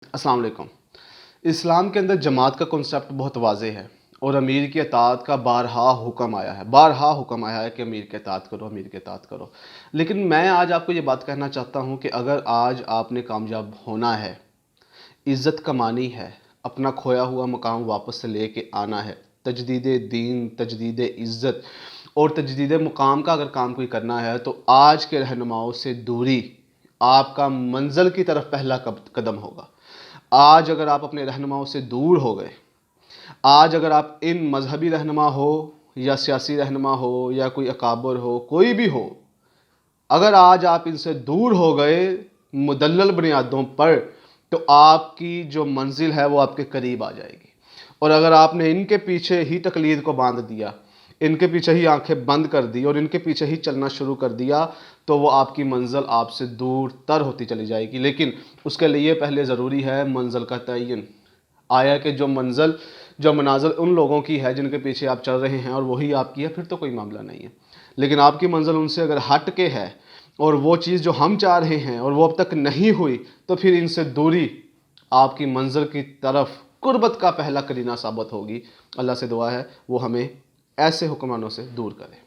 अस्सलाम वालेकुम। इस्लाम के अंदर जमात का कॉन्सेप्ट बहुत वाज़ेह है और अमीर की अताअत का बारहा हुक्म आया है कि अमीर की अताअत करो, अमीर की अताअत करो। लेकिन मैं आज आपको ये बात कहना चाहता हूँ कि अगर आज आपने कामयाब होना है, इज़्ज़त कमानी है, अपना खोया हुआ मकाम वापस से लेके आना है, तजदीद दीन, तजदीद इज़्ज़त और तजदीद मुकाम का अगर काम कोई करना है, तो आज के रहनुमाओं से दूरी आपका मंज़िल की तरफ पहला कदम होगा। आज अगर आप अपने रहनुमाओं से दूर हो गए, आज अगर आप इन मजहबी रहनुमा हो या सियासी रहनुमा हो या कोई अकाबर हो, कोई भी हो, अगर आज आप इनसे दूर हो गए मुदल्लल बुनियादों पर, तो आपकी जो मंजिल है वो आपके करीब आ जाएगी। और अगर आपने इनके पीछे ही तकलीद को बांध दिया, इनके पीछे ही आंखें बंद कर दी और इनके पीछे ही चलना शुरू कर दिया, तो वो आपकी मंजिल आपसे दूर तर होती चली जाएगी। लेकिन उसके लिए पहले ज़रूरी है मंजिल का तयन। आया कि जो मनाजिल उन लोगों की है जिनके पीछे आप चल रहे हैं और वही आपकी है, फिर तो कोई मामला नहीं है। लेकिन आपकी मंजिल उनसे अगर हट के है और वो चीज़ जो हम चाह रहे हैं और वो अब तक नहीं हुई, तो फिर इनसे दूरी आपकी मंजिल की तरफ कुर्बत का पहला करीना साबित होगी। अल्लाह से दुआ है वो हमें ऐसे हुक्मरानों से दूर करे।